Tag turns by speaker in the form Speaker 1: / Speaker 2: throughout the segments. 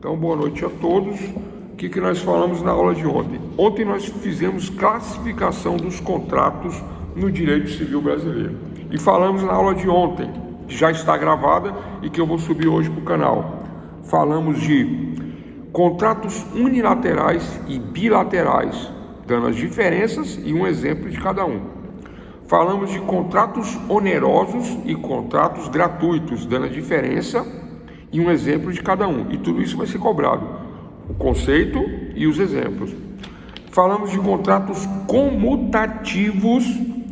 Speaker 1: Então, boa noite a todos. O que nós falamos na aula de ontem? Ontem nós fizemos classificação dos contratos no direito civil brasileiro. E falamos na aula de ontem, que já está gravada e que eu vou subir hoje para o canal. Falamos de contratos unilaterais e bilaterais, dando as diferenças e um exemplo de cada um. Falamos de contratos onerosos e contratos gratuitos, dando a diferença e um exemplo de cada um. E tudo isso vai ser cobrado, o conceito e os exemplos. Falamos de contratos comutativos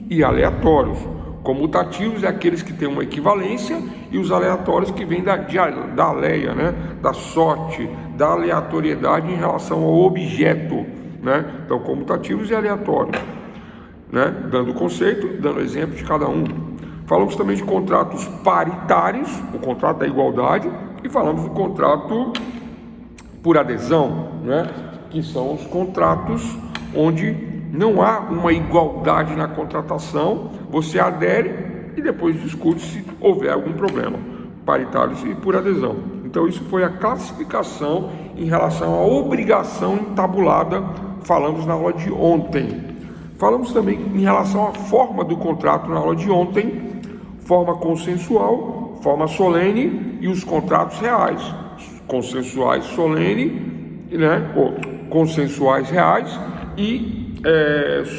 Speaker 1: e aleatórios. Comutativos é aqueles que têm uma equivalência e os aleatórios que vêm da aleia, né? Da sorte, da aleatoriedade em relação ao objeto, né? Então, comutativos e aleatórios, né? Dando o conceito, dando exemplo de cada um. Falamos também de contratos paritários, o contrato da igualdade, e falamos do contrato por adesão, né? Que são os contratos onde não há uma igualdade na contratação, você adere e depois discute se houver algum problema. Paritários e por adesão. Então isso foi a classificação em relação à obrigação entabulada, falamos na aula de ontem. Falamos também em relação à forma do contrato na aula de ontem, forma consensual, forma solene e os contratos reais. Consensuais solene, né? Consensuais reais e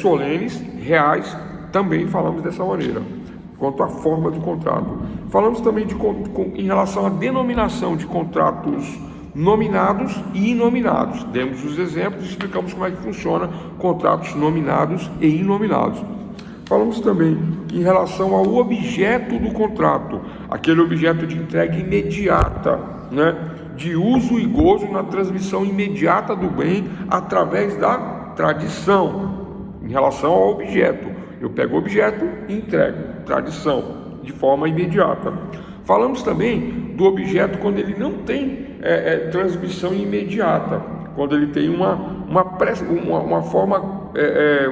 Speaker 1: solenes reais, também falamos dessa maneira, quanto à forma do contrato. Falamos também em relação à denominação de contratos nominados e inominados. Demos os exemplos e explicamos como é que funciona contratos nominados e inominados. Falamos também em relação ao objeto do contrato, aquele objeto de entrega imediata, né? De uso e gozo na transmissão imediata do bem através da tradição. Em relação ao objeto, eu pego o objeto e entrego, tradição, de forma imediata. Falamos também do objeto quando ele não tem transmissão imediata, quando ele tem uma forma,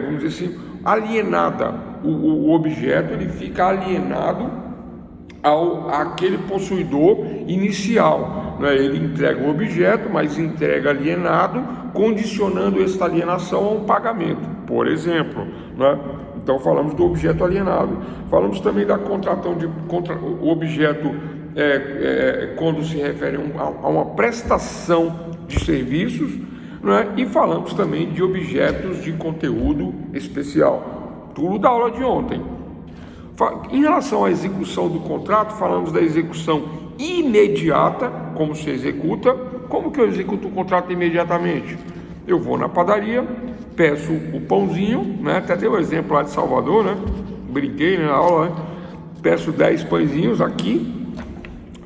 Speaker 1: vamos dizer assim, alienada. O objeto ele fica alienado àquele possuidor inicial, né? Ele entrega o objeto, mas entrega alienado, condicionando esta alienação a um pagamento, por exemplo, né? Então falamos do objeto alienado. Falamos também da contratação o objeto quando se refere a uma prestação de serviços, né? E falamos também de objetos de conteúdo especial. Tudo da aula de ontem. Em relação à execução do contrato, falamos da execução imediata, como se executa. Como que eu executo o contrato imediatamente? Eu vou na padaria, peço o pãozinho, né? Até dei um exemplo lá de Salvador, né? Brinquei, né, na aula, né? Peço 10 pãezinhos aqui,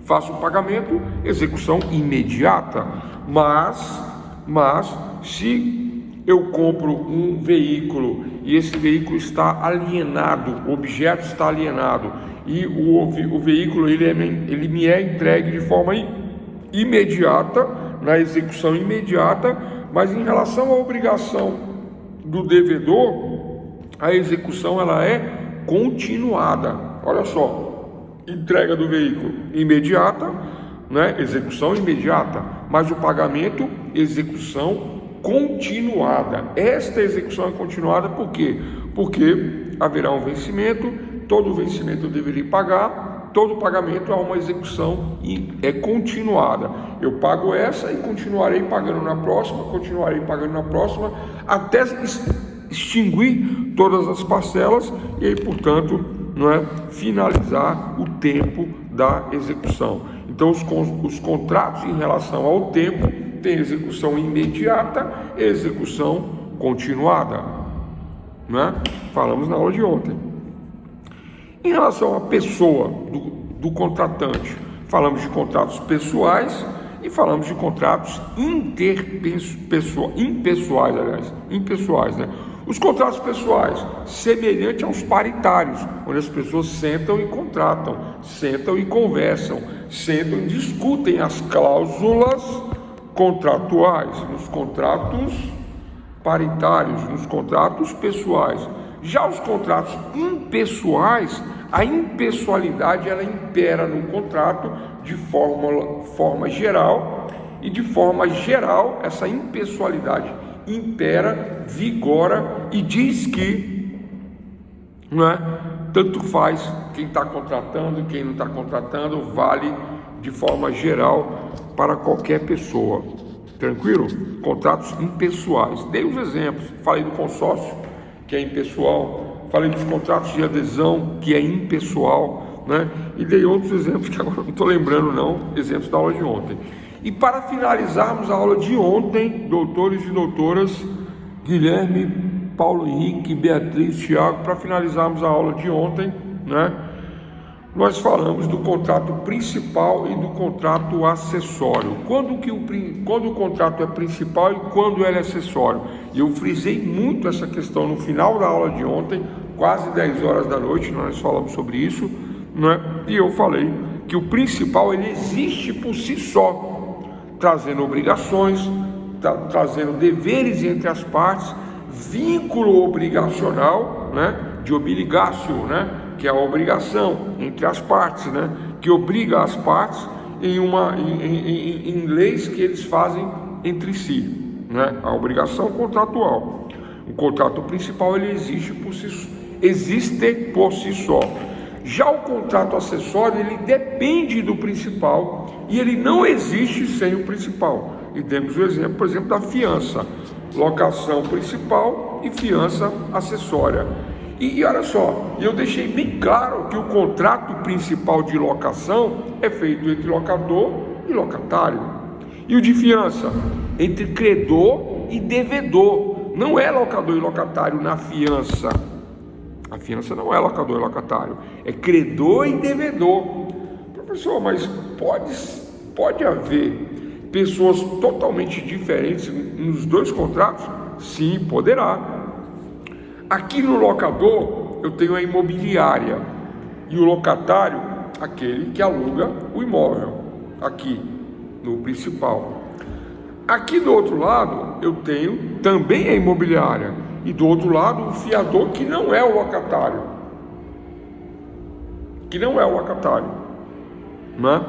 Speaker 1: faço o pagamento, execução imediata. Mas se eu compro um veículo e esse veículo está alienado, o objeto está alienado e o veículo ele me é entregue de forma imediata, na execução imediata, mas em relação à obrigação do devedor, a execução ela é continuada. Olha só, entrega do veículo imediata, né? Execução imediata, mas o pagamento, execução continuada. Esta execução é continuada por quê? Porque haverá um vencimento, todo vencimento eu deveria pagar, todo pagamento é uma execução e é continuada. Eu pago essa e continuarei pagando na próxima, até extinguir todas as parcelas e aí, portanto, não é, finalizar o tempo da execução. Então, os contratos em relação ao tempo tem execução imediata e execução continuada, né? Falamos na aula de ontem. Em relação à pessoa do contratante, falamos de contratos pessoais e falamos de contratos impessoais, né? Os contratos pessoais, semelhante aos paritários, onde as pessoas sentam e contratam, sentam e conversam, sentam e discutem as cláusulas contratuais, nos contratos paritários, nos contratos pessoais. Já os contratos impessoais, a impessoalidade ela impera no contrato de forma geral E de forma geral, essa impessoalidade impera, vigora e diz que, não é, tanto faz quem está contratando e quem não está contratando, vale de forma geral para qualquer pessoa. Tranquilo? Contratos impessoais. Dei os exemplos, falei do consórcio, que é impessoal, falei dos contratos de adesão, que é impessoal, né? E dei outros exemplos que agora não estou lembrando não, exemplos da aula de ontem. E para finalizarmos a aula de ontem, doutores e doutoras, Guilherme, Paulo Henrique, Beatriz, Thiago, para finalizarmos a aula de ontem, né? Nós falamos do contrato principal e do contrato acessório. Quando o contrato é principal e quando ele é acessório. E eu frisei muito essa questão no final da aula de ontem, quase 10 horas da noite, nós falamos sobre isso, né? E eu falei que o principal ele existe por si só, trazendo obrigações, trazendo deveres entre as partes, vínculo obrigacional, né? De obrigácio, né? Que é a obrigação entre as partes, né? Que obriga as partes em leis que eles fazem entre si, né? A obrigação contratual. O contrato principal ele existe por si só. Já o contrato acessório ele depende do principal e ele não existe sem o principal. E demos o exemplo, por exemplo, da fiança, locação principal e fiança acessória. E olha só, eu deixei bem claro que o contrato principal de locação é feito entre locador e locatário. E o de fiança? Entre credor e devedor. Não é locador e locatário na fiança. A fiança não é locador e locatário. É credor e devedor. Professor, mas pode haver pessoas totalmente diferentes nos dois contratos? Sim, poderá. Aqui no locador eu tenho a imobiliária e o locatário, aquele que aluga o imóvel, aqui no principal. Aqui do outro lado eu tenho também a imobiliária e do outro lado o fiador que não é o locatário, né?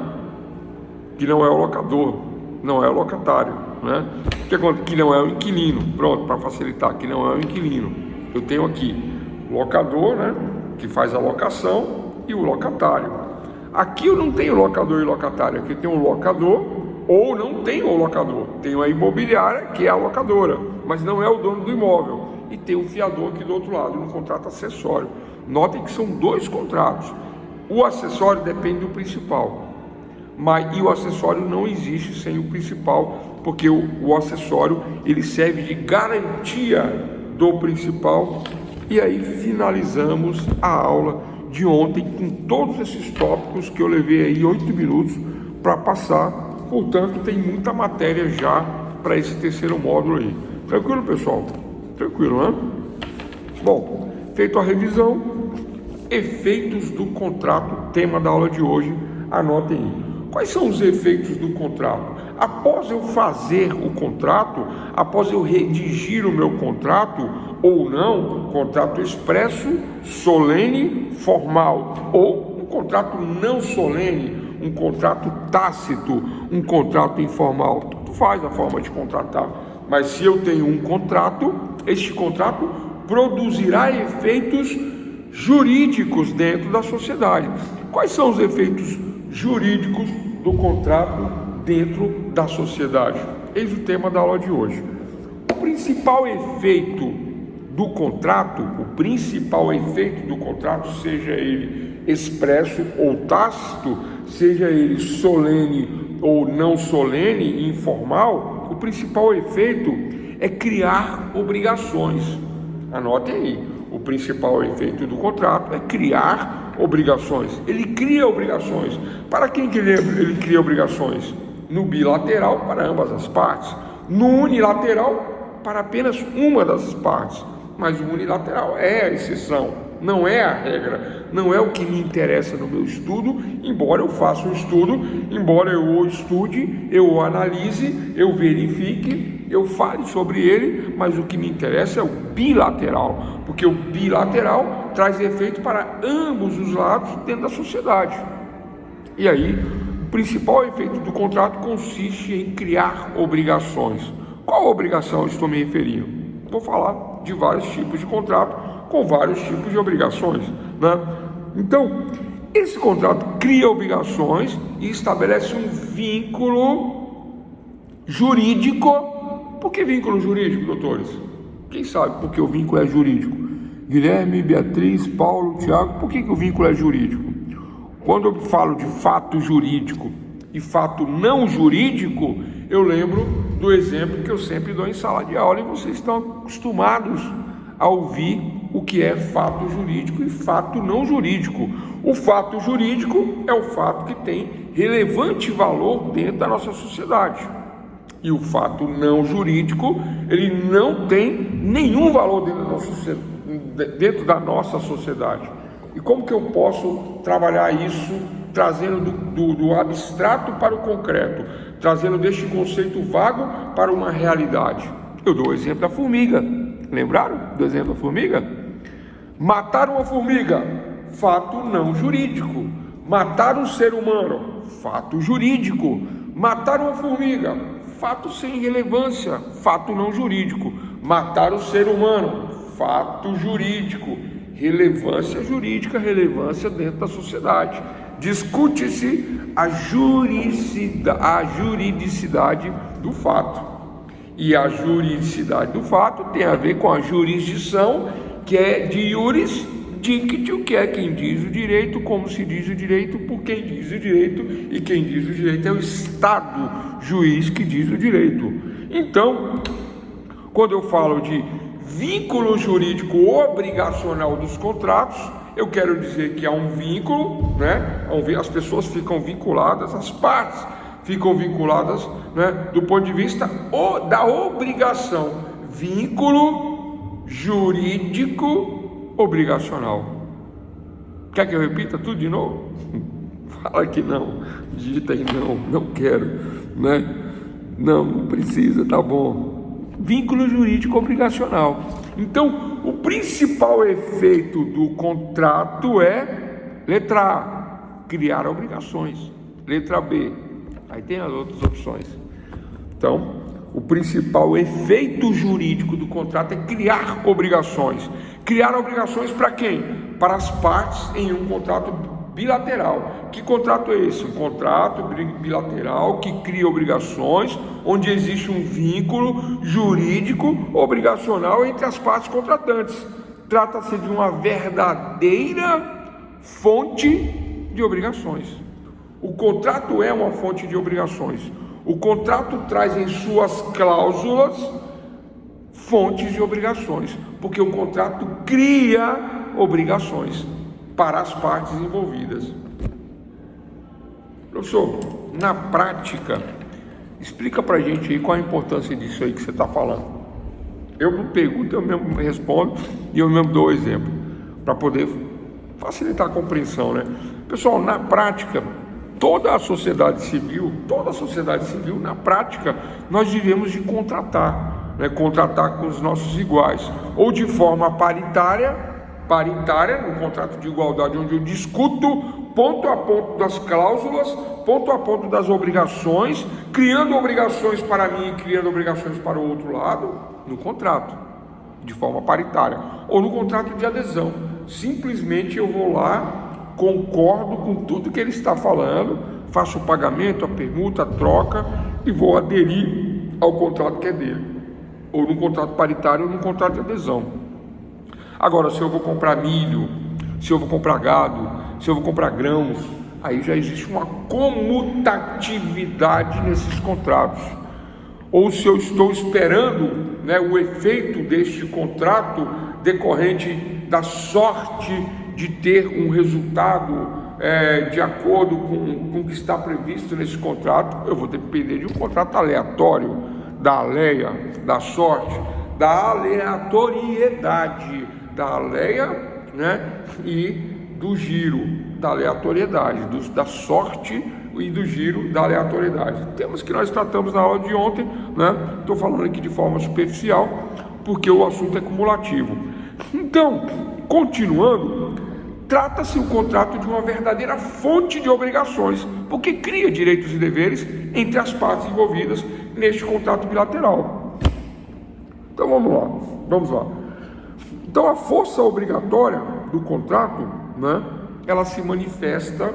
Speaker 1: Que não é o locador, não é o locatário, né? Que não é o inquilino, pronto, para facilitar, que não é o inquilino. Eu tenho aqui o locador, né, que faz a locação, e o locatário. Aqui eu não tenho locador e locatário, aqui eu tenho o locador, ou não tenho o locador. Tenho a imobiliária, que é a locadora, mas não é o dono do imóvel. E tem o fiador aqui do outro lado, no contrato acessório. Notem que são dois contratos. O acessório depende do principal, e o acessório não existe sem o principal, porque o acessório ele serve de garantia do principal. E aí finalizamos a aula de ontem com todos esses tópicos que eu levei aí 8 minutos para passar. Portanto, tem muita matéria já para esse terceiro módulo aí. Tranquilo, pessoal? Tranquilo, né? Bom, feito a revisão, efeitos do contrato, tema da aula de hoje, anotem aí. Quais são os efeitos do contrato? Após eu fazer o contrato, após eu redigir o meu contrato, ou não, contrato expresso, solene, formal, ou um contrato não solene, um contrato tácito, um contrato informal, tudo faz a forma de contratar. Mas se eu tenho um contrato, este contrato produzirá efeitos jurídicos dentro da sociedade. Quais são os efeitos jurídicos do contrato dentro da sociedade? Eis o tema da aula de hoje. O principal efeito do contrato, seja ele expresso ou tácito, seja ele solene ou não solene, informal, o principal efeito é criar obrigações. Anotem aí, o principal efeito do contrato é criar obrigações. Ele cria obrigações. Para quem que ele cria obrigações? No bilateral, para ambas as partes. No unilateral, para apenas uma das partes. Mas o unilateral é a exceção, não é a regra, não é o que me interessa no meu estudo, embora eu faça um estudo, embora eu o estude, eu o analise, eu verifique, eu fale sobre ele, mas o que me interessa é o bilateral, porque o bilateral traz efeito para ambos os lados dentro da sociedade. E aí, o principal efeito do contrato consiste em criar obrigações. Qual obrigação eu estou me referindo? Vou falar de vários tipos de contrato com vários tipos de obrigações, né? Então, esse contrato cria obrigações e estabelece um vínculo jurídico. Por que vínculo jurídico, doutores? Quem sabe por que o vínculo é jurídico? Guilherme, Beatriz, Paulo, Tiago, por que o vínculo é jurídico? Quando eu falo de fato jurídico e fato não jurídico, eu lembro do exemplo que eu sempre dou em sala de aula e vocês estão acostumados a ouvir o que é fato jurídico e fato não jurídico. O fato jurídico é o fato que tem relevante valor dentro da nossa sociedade. E o fato não jurídico, ele não tem nenhum valor dentro da nossa sociedade. E como que eu posso trabalhar isso, trazendo do abstrato para o concreto, trazendo deste conceito vago para uma realidade? Eu dou o exemplo da formiga. Lembraram do exemplo da formiga? Matar uma formiga, fato não jurídico. Matar um ser humano, fato jurídico. Matar uma formiga, fato sem relevância, fato não jurídico. Matar o ser humano, fato jurídico. Relevância jurídica, relevância dentro da sociedade. Discute-se a juridicidade do fato. E a juridicidade do fato tem a ver com a jurisdição, que é de iuris dictio, que é quem diz o direito, como se diz o direito, por quem diz o direito, e quem diz o direito é o Estado juiz que diz o direito. Então, quando eu falo de vínculo jurídico obrigacional dos contratos, eu quero dizer que há um vínculo, né? As pessoas ficam vinculadas, as partes ficam vinculadas, né? Do ponto de vista da obrigação, vínculo jurídico obrigacional. Quer que eu repita tudo de novo? Fala que não, digita aí não quero, né? Não precisa, tá bom. Vínculo jurídico obrigacional. Então, o principal efeito do contrato é, letra A, criar obrigações. Letra B, aí tem as outras opções. Então, o principal efeito jurídico do contrato é criar obrigações. Criar obrigações para quem? Para as partes em um contrato bilateral. Que contrato é esse? Um contrato bilateral que cria obrigações, onde existe um vínculo jurídico obrigacional entre as partes contratantes. Trata-se de uma verdadeira fonte de obrigações. O contrato é uma fonte de obrigações. O contrato traz em suas cláusulas fontes de obrigações, porque o contrato cria obrigações para as partes envolvidas. Professor, na prática, explica pra gente aí qual a importância disso aí que você está falando. Eu não pergunto, eu mesmo respondo e eu mesmo dou o exemplo, para poder facilitar a compreensão, né? Pessoal, na prática, toda a sociedade civil, na prática, nós vivemos de contratar, né? Contratar com os nossos iguais, ou de forma paritária, no contrato de igualdade, onde eu discuto ponto a ponto das cláusulas, ponto a ponto das obrigações, criando obrigações para mim e criando obrigações para o outro lado, no contrato, de forma paritária, ou no contrato de adesão. Simplesmente eu vou lá, concordo com tudo que ele está falando, faço o pagamento, a permuta, a troca e vou aderir ao contrato que é dele, ou no contrato paritário ou no contrato de adesão. Agora, se eu vou comprar milho, se eu vou comprar gado, se eu vou comprar grãos, aí já existe uma comutatividade nesses contratos. Ou se eu estou esperando, né, o efeito deste contrato decorrente da sorte de ter um resultado de acordo com o que está previsto nesse contrato, eu vou depender de um contrato aleatório, da aleia, da sorte, da aleatoriedade, da aleia, né, e do giro, da aleatoriedade, da sorte e do giro da aleatoriedade. Temas que nós tratamos na aula de ontem, né? Estou falando aqui de forma superficial, porque o assunto é cumulativo. Então, continuando, trata-se o contrato de uma verdadeira fonte de obrigações, porque cria direitos e deveres entre as partes envolvidas neste contrato bilateral. Então vamos lá. Então a força obrigatória do contrato, né, ela se manifesta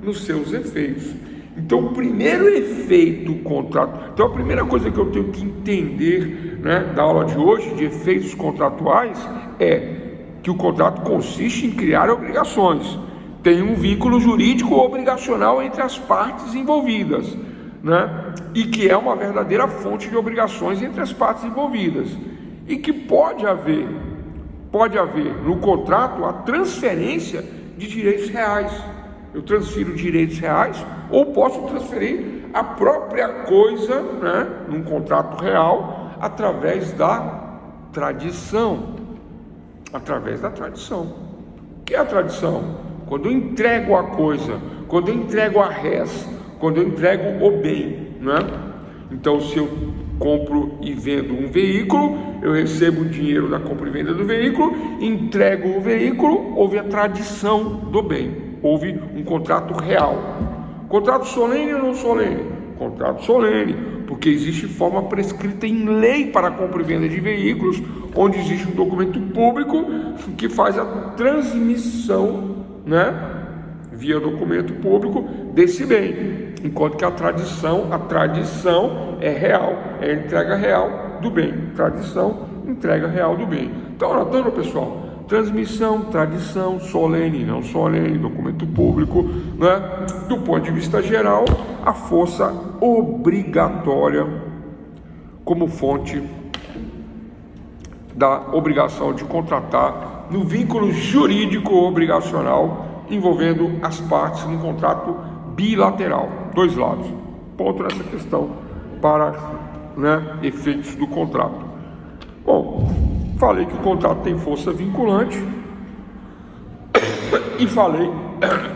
Speaker 1: nos seus efeitos. Então o primeiro efeito do contrato, então a primeira coisa que eu tenho que entender, né, da aula de hoje, de efeitos contratuais, é que o contrato consiste em criar obrigações, tem um vínculo jurídico obrigacional entre as partes envolvidas, né? E que é uma verdadeira fonte de obrigações entre as partes envolvidas, e que pode haver no contrato a transferência de direitos reais. Eu transfiro direitos reais ou posso transferir a própria coisa, né, num contrato real, através da tradição. Através da tradição. O que é a tradição? Quando eu entrego a coisa, quando eu entrego a res, quando eu entrego o bem, né? Então, se eu compro e vendo um veículo, eu recebo o dinheiro da compra e venda do veículo, entrego o veículo, houve a tradição do bem, houve um contrato real. Contrato solene ou não solene? Contrato solene, porque existe forma prescrita em lei para a compra e venda de veículos, onde existe um documento público que faz a transmissão, né, via documento público desse bem, enquanto que a tradição é real, é a entrega real do bem. Tradição, entrega real do bem. Então, anotando, pessoal, transmissão, tradição, solene, não solene, documento público, né? Do ponto de vista geral, a força obrigatória como fonte da obrigação de contratar no vínculo jurídico obrigacional envolvendo as partes num contrato bilateral, dois lados. Ponto nessa questão para, né, efeitos do contrato. Bom, falei que o contrato tem força vinculante e falei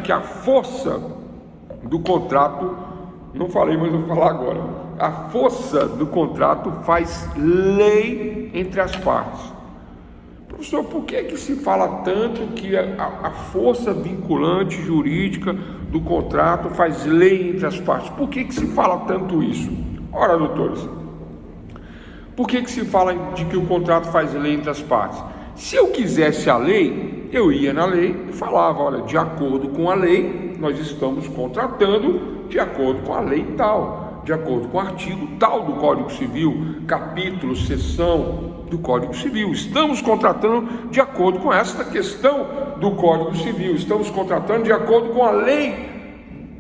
Speaker 1: que a força do contrato, não falei, mas vou falar agora. A força do contrato faz lei entre as partes. Professor, por que se fala tanto que a força vinculante jurídica do contrato faz lei entre as partes? Por que se fala tanto isso? Ora, doutores, por que se fala de que o contrato faz lei entre as partes? Se eu quisesse a lei, eu ia na lei e falava, olha, de acordo com a lei, nós estamos contratando de acordo com a lei tal, de acordo com o artigo tal do Código Civil, capítulo, seção do Código Civil. Estamos contratando de acordo com esta questão do Código Civil, estamos contratando de acordo com a lei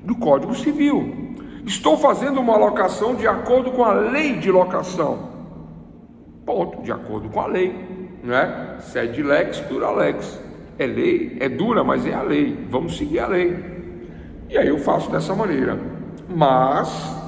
Speaker 1: do Código Civil. Estou fazendo uma locação de acordo com a lei de locação. Ponto, de acordo com a lei, né? Sed lex, dura lex. É lei, é dura, mas é a lei. Vamos seguir a lei. E aí eu faço dessa maneira. Mas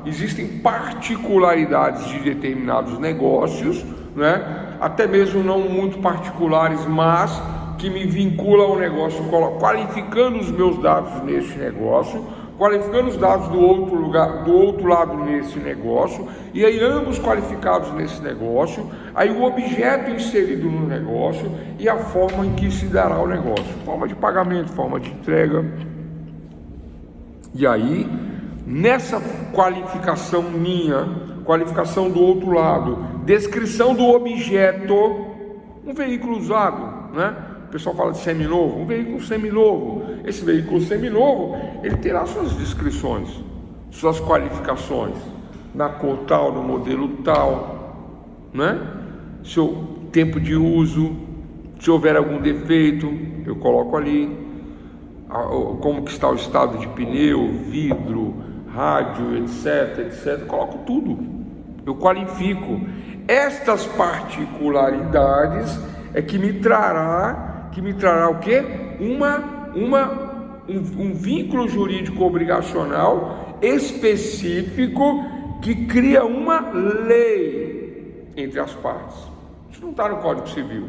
Speaker 1: existem particularidades de determinados negócios, né? Até mesmo não muito particulares, mas que me vinculam ao negócio, qualificando os meus dados nesse negócio, qualificando os dados do outro lado nesse negócio, e aí ambos qualificados nesse negócio, aí o objeto inserido no negócio e a forma em que se dará o negócio, forma de pagamento, forma de entrega. E aí, nessa qualificação minha, qualificação do outro lado, descrição do objeto, um veículo usado, né? O pessoal fala de seminovo, um veículo seminovo. Esse veículo seminovo, ele terá suas descrições, suas qualificações, na cor tal, no modelo tal, né? Seu tempo de uso, se houver algum defeito, eu coloco ali, como que está o estado de pneu, vidro, rádio, etc, eu coloco tudo, eu qualifico. Estas particularidades é que me trará o quê? Um vínculo jurídico obrigacional específico que cria uma lei entre as partes. Isso não está no Código Civil,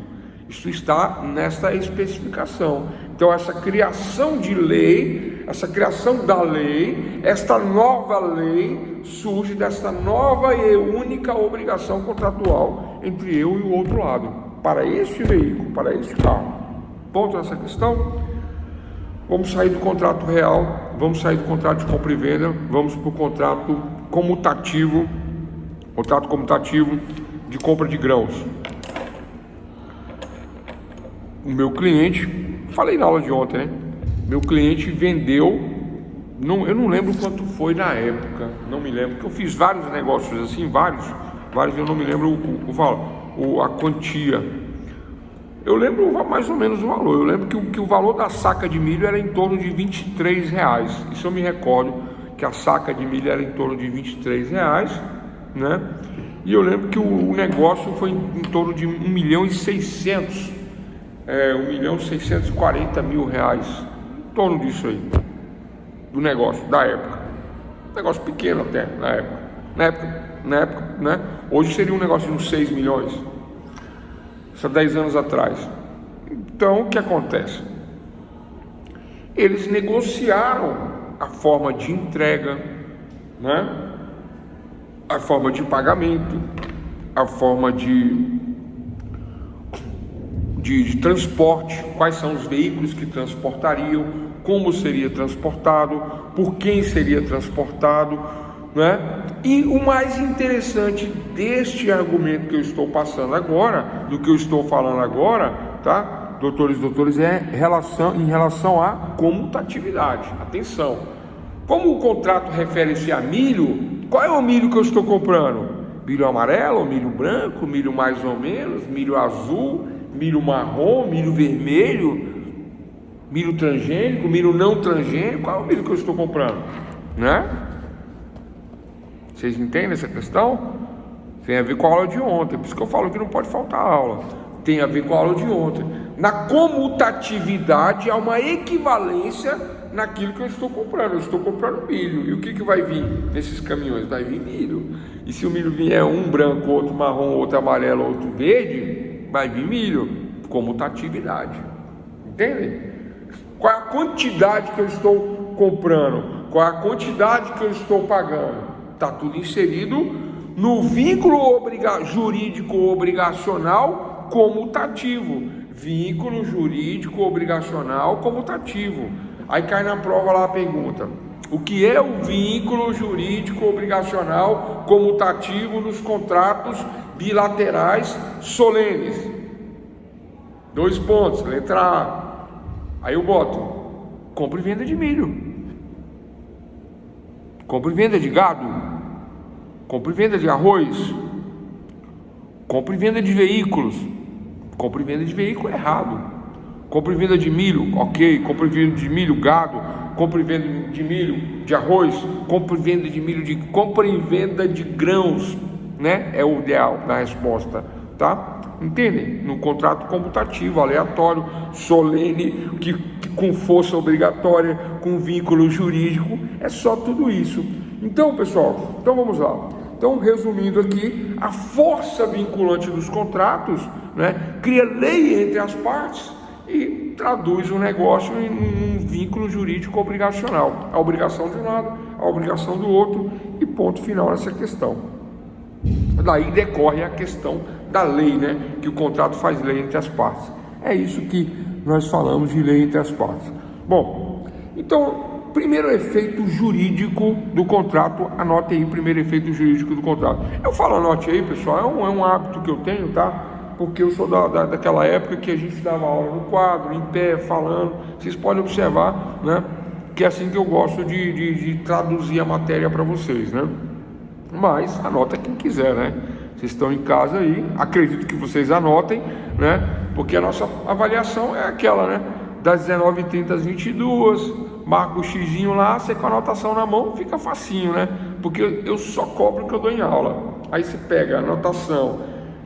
Speaker 1: isso está nessa especificação. Então essa criação de lei, essa criação da lei, esta nova lei surge dessa nova e única obrigação contratual entre eu e o outro lado, para este veículo, para este carro. Ponto nessa questão. Vamos sair do contrato real, vamos sair do contrato de compra e venda, vamos para o contrato comutativo de compra de grãos. O meu cliente, falei na aula de ontem, né? Meu cliente vendeu, eu não lembro quanto foi na época, não me lembro, porque eu fiz vários negócios assim, vários, eu não me lembro a quantia. Eu lembro mais ou menos o valor. Eu lembro que o valor da saca de milho era em torno de R$23. Isso eu me recordo, que a saca de milho era em torno de R$23, né? E eu lembro que o negócio foi em torno de 1.600.000, R$1.640.000, em torno disso aí, do negócio, da época. Negócio pequeno até, na época, né? Hoje seria um negócio de uns 6 milhões. Isso há 10 anos atrás. Então, o que acontece? Eles negociaram a forma de entrega, né? A forma de pagamento, a forma de transporte, quais são os veículos que transportariam, como seria transportado, por quem seria transportado, né? E o mais interessante deste argumento que eu estou passando agora, do que eu estou falando agora, tá, doutores, é em relação à comutatividade. Atenção, como o contrato refere-se a milho, qual é o milho que eu estou comprando? Milho amarelo, milho branco, milho mais ou menos, milho azul, milho marrom, milho vermelho, milho transgênico, milho não transgênico? Qual é o milho que eu estou comprando, né? Vocês entendem essa questão? Tem a ver com a aula de ontem, por isso que eu falo que não pode faltar aula. Tem a ver com a aula de ontem. Na comutatividade há uma equivalência naquilo que eu estou comprando. Eu estou comprando milho. E o que vai vir nesses caminhões? Vai vir milho. E se o milho vier um branco, outro marrom, outro amarelo, outro verde, vai vir milho. Comutatividade. Entendem? Qual é a quantidade que eu estou comprando? Qual é a quantidade que eu estou pagando? Está tudo inserido no vínculo jurídico obrigacional comutativo. Vínculo jurídico obrigacional comutativo. Aí cai na prova lá a pergunta: o que é o vínculo jurídico obrigacional comutativo nos contratos bilaterais solenes? 2 pontos, letra A. Aí eu boto: compra e venda de milho, compra e venda de gado, compra e venda de arroz, compra e venda de veículos. Compra e venda de veículo é errado. Compra e venda de milho, ok. Compra e venda de milho, gado. Compra e venda de milho, de arroz. Compra e venda de milho, compra e venda de grãos, né? É o ideal da resposta, tá? Entendem? No contrato comutativo, aleatório, solene, que com força obrigatória, com vínculo jurídico, é só tudo isso. Então, pessoal, vamos lá. Então, resumindo aqui, a força vinculante dos contratos, né, cria lei entre as partes e traduz o negócio em um vínculo jurídico obrigacional. A obrigação de um lado, a obrigação do outro, e ponto final nessa questão. Daí decorre a questão da lei, né, que o contrato faz lei entre as partes. É isso que nós falamos de lei entre as partes. Bom, então, primeiro efeito jurídico do contrato, anote aí, primeiro efeito jurídico do contrato. Eu falo anote aí, pessoal, é um hábito que eu tenho, tá? Porque eu sou daquela época que a gente dava aula no quadro, em pé, falando. Vocês podem observar, né, que é assim que eu gosto de traduzir a matéria para vocês, né? Mas anota quem quiser, né? Vocês estão em casa aí, acredito que vocês anotem, né? Porque a nossa avaliação é aquela, né? Das 19h30 às 22h, marca o xizinho lá, você com a anotação na mão, fica facinho, né? Porque eu só cobro o que eu dou em aula. Aí você pega a anotação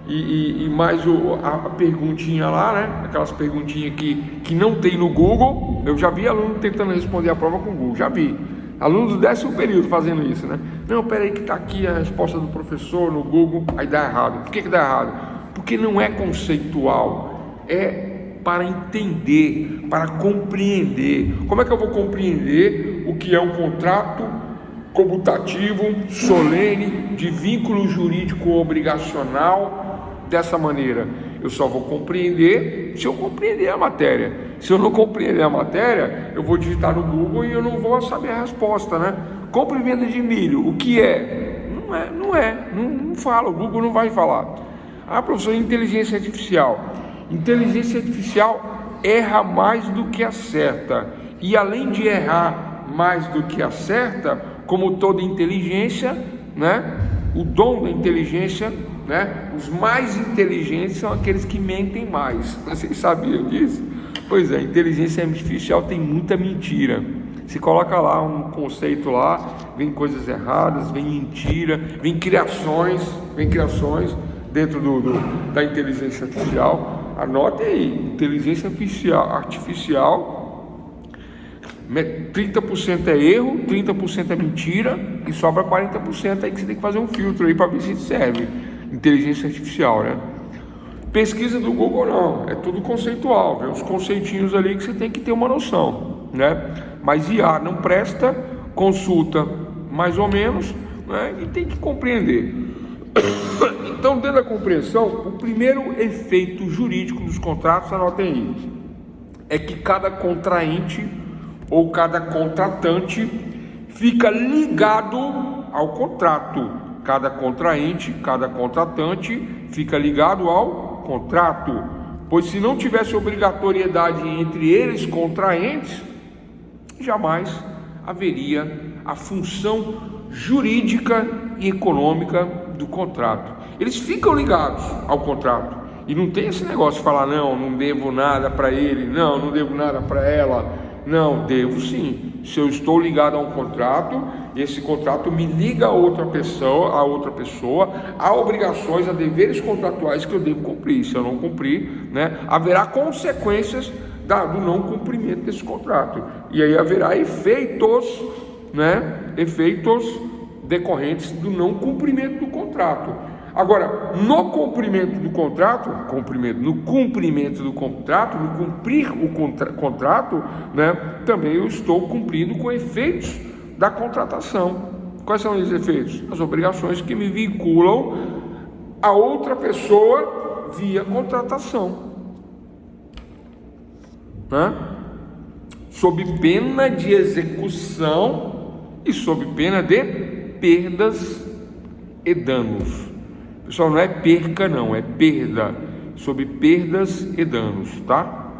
Speaker 1: e mais a perguntinha lá, né? Aquelas perguntinhas que não tem no Google. Eu já vi aluno tentando responder a prova com o Google, já vi. Aluno do 10º período fazendo isso, né? Não, peraí que tá aqui a resposta do professor no Google, aí dá errado. Por que dá errado? Porque não é conceitual, é para entender, para compreender. Como é que eu vou compreender o que é um contrato comutativo, solene, de vínculo jurídico obrigacional, dessa maneira? Eu só vou compreender se eu compreender a matéria. Se eu não compreender a matéria, eu vou digitar no Google e eu não vou saber a resposta, né? Compra e venda de milho, o que é? Não fala, o Google não vai falar. Ah, professor, inteligência artificial. Inteligência artificial erra mais do que acerta. E além de errar mais do que acerta, como toda inteligência, né? O dom da inteligência, né? Os mais inteligentes são aqueles que mentem mais. Vocês sabiam disso? Pois é, inteligência artificial tem muita mentira. Se coloca lá um conceito lá, vem coisas erradas, vem mentira, vem criações dentro da inteligência artificial. Anote aí, inteligência artificial, 30% é erro, 30% é mentira e sobra 40% aí que você tem que fazer um filtro aí para ver se serve. Inteligência artificial, né? Pesquisa do Google não, é tudo conceitual, vê uns conceitinhos ali que você tem que ter uma noção, né? Mas IA não presta, consulta mais ou menos, né? E tem que compreender. Então, dentro da compreensão, o primeiro efeito jurídico dos contratos, anotem aí, é que cada contraente ou cada contratante fica ligado ao contrato. Cada contraente, cada contratante fica ligado ao contrato, pois se não tivesse obrigatoriedade entre eles contraentes, jamais haveria a função jurídica e econômica do contrato. Eles ficam ligados ao contrato e não tem esse negócio de falar não devo nada para ele, não devo nada para ela. Não, devo sim. Se eu estou ligado a um contrato, esse contrato me liga a outra pessoa, há obrigações, há deveres contratuais que eu devo cumprir. Se eu não cumprir, né, haverá consequências do não cumprimento desse contrato. E aí haverá efeitos decorrentes do não cumprimento do contrato. Agora, no cumprimento do contrato, no cumprir o contrato, né, também eu estou cumprindo com efeitos da contratação. Quais são os efeitos? As obrigações que me vinculam a outra pessoa via contratação, né? Sob pena de execução e sob pena de perdas e danos. Pessoal, não é perca não, é perda, sob perdas e danos, tá?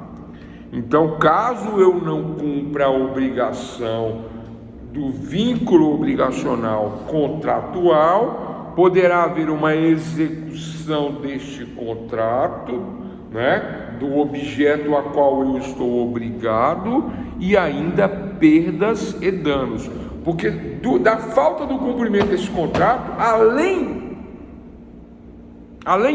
Speaker 1: Então, caso eu não cumpra a obrigação do vínculo obrigacional contratual, poderá haver uma execução deste contrato, né, do objeto a qual eu estou obrigado, e ainda perdas e danos, porque da falta do cumprimento desse contrato, além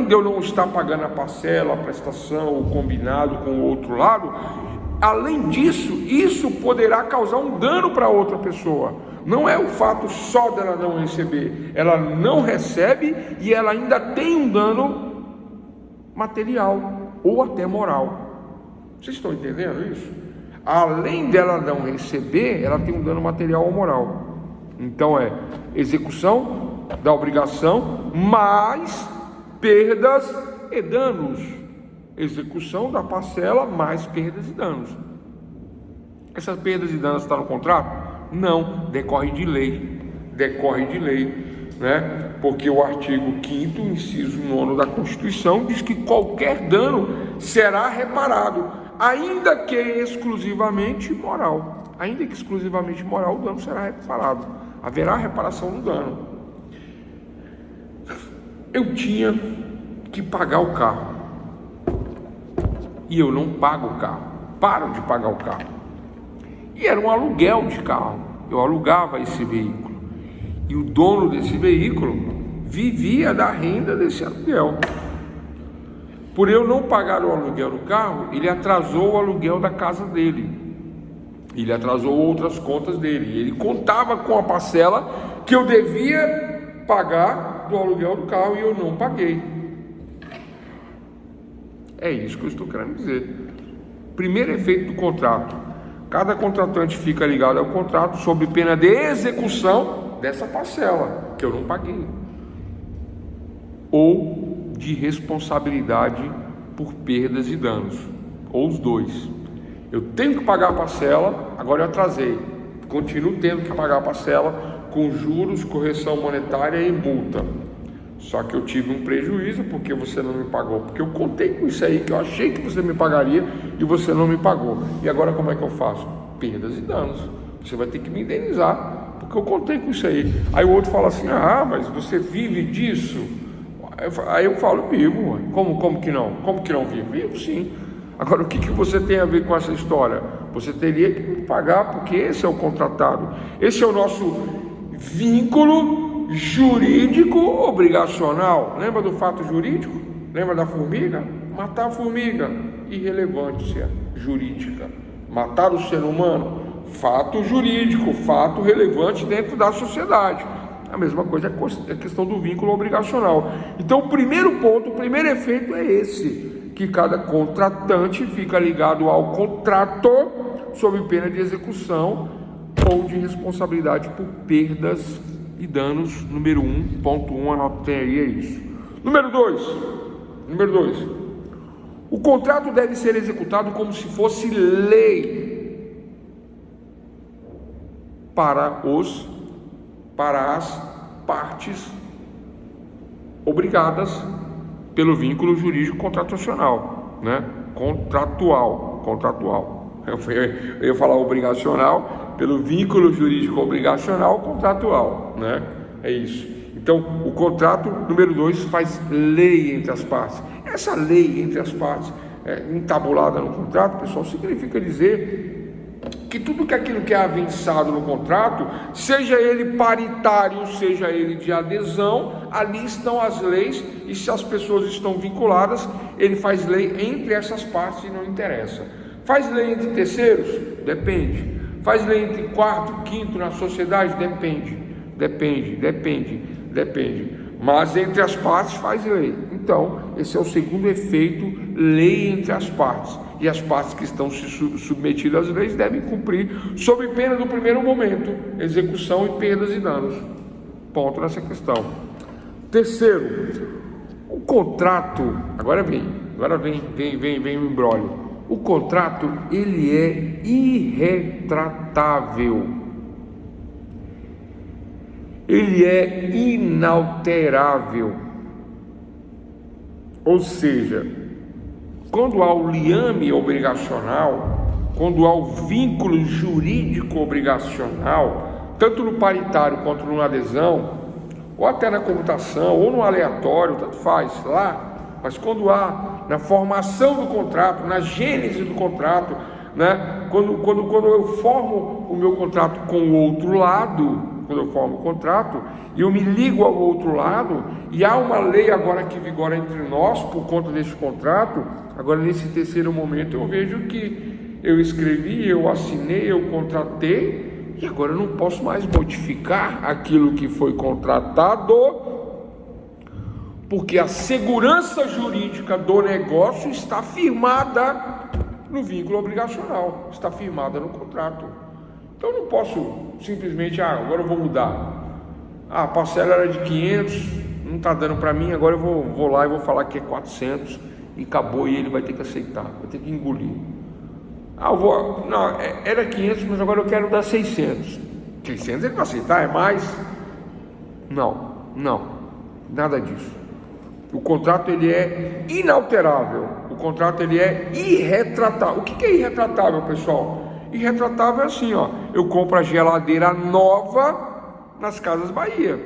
Speaker 1: de eu não estar pagando a parcela, a prestação, o combinado com o outro lado, além disso, isso poderá causar um dano para outra pessoa. Não é o fato só dela não receber, ela não recebe e ela ainda tem um dano material ou até moral. Vocês estão entendendo isso? Além dela não receber, ela tem um dano material ou moral. Então é execução da obrigação mais perdas e danos. Execução da parcela mais perdas e danos. Essas perdas e danos estão no contrato? Não, decorre de lei, né? Porque o artigo 5º, inciso 9 da Constituição diz que qualquer dano será reparado, ainda que exclusivamente moral. Ainda que exclusivamente moral, o dano será reparado. Haverá reparação do dano. Eu tinha que pagar o carro e eu não pago o carro, paro de pagar o carro, e era um aluguel de carro, eu alugava esse veículo e o dono desse veículo vivia da renda desse aluguel. Por eu não pagar o aluguel do carro, ele atrasou o aluguel da casa dele, ele atrasou outras contas dele, ele contava com a parcela que eu devia pagar do aluguel do carro e eu não paguei. É isso que eu estou querendo dizer. Primeiro efeito do contrato: cada contratante fica ligado ao contrato sob pena de execução dessa parcela que eu não paguei, ou de responsabilidade por perdas e danos, ou os dois. Eu tenho que pagar a parcela, agora eu atrasei, continuo tendo que pagar a parcela com juros, correção monetária e multa. Só que eu tive um prejuízo porque você não me pagou, porque eu contei com isso aí, que eu achei que você me pagaria e você não me pagou. E agora como é que eu faço? Perdas e danos. Você vai ter que me indenizar, porque eu contei com isso aí. Aí o outro fala assim, mas você vive disso? Aí eu falo, vivo. Como que não? Como que não vivo? Vivo sim. Agora, o que você tem a ver com essa história? Você teria que me pagar, porque esse é o contratado. Esse é o nosso vínculo jurídico obrigacional. Lembra do fato jurídico? Lembra da formiga? Matar a formiga, irrelevância jurídica. Matar o ser humano, fato jurídico, fato relevante dentro da sociedade. A mesma coisa é a questão do vínculo obrigacional. Então, o primeiro ponto, o primeiro efeito é esse, que cada contratante fica ligado ao contrato sob pena de execução ou de responsabilidade por perdas e danos. Número 1.1, anotem aí, é isso. Número 2, o contrato deve ser executado como se fosse lei para as partes obrigadas pelo vínculo jurídico contratual, né? Contratual. Eu ia falar obrigacional, pelo vínculo jurídico obrigacional contratual, né? É isso. Então, o contrato, número 2, faz lei entre as partes. Essa lei entre as partes, entabulada no contrato, pessoal, significa dizer que tudo aquilo que é avançado no contrato, seja ele paritário, seja ele de adesão, ali estão as leis, e se as pessoas estão vinculadas, ele faz lei entre essas partes e não interessa. Faz lei entre terceiros? Depende. Faz lei entre quarto, quinto na sociedade? Depende. Mas entre as partes faz lei. Então, esse é o segundo efeito, lei entre as partes. E as partes que estão submetidas às leis devem cumprir, sob pena do primeiro momento, execução e perdas e danos. Ponto nessa questão. Terceiro, o contrato, agora vem o imbróglio. O contrato, ele é irretratável. Ele é inalterável. Ou seja, quando há o liame obrigacional, quando há o vínculo jurídico obrigacional, tanto no paritário quanto na adesão, ou até na comutação, ou no aleatório, tanto faz lá, mas quando há na formação do contrato, na gênese do contrato, né? Quando eu formo o meu contrato com o outro lado, quando eu formo o contrato e eu me ligo ao outro lado, e há uma lei agora que vigora entre nós por conta desse contrato, agora nesse terceiro momento eu vejo que eu escrevi, eu assinei, eu contratei, e agora eu não posso mais modificar aquilo que foi contratado, porque a segurança jurídica do negócio está firmada no vínculo obrigacional, está firmada no contrato. Então eu não posso simplesmente, agora eu vou mudar. A parcela era de 500, não está dando para mim, agora eu vou lá e vou falar que é 400 e acabou, e ele vai ter que aceitar, vai ter que engolir. Era 500, mas agora eu quero dar 600. 600 ele vai aceitar, é mais? Não, nada disso. O contrato, ele é inalterável, o contrato, ele é irretratável. O que é irretratável, pessoal? Irretratável é assim, eu compro a geladeira nova nas Casas Bahia,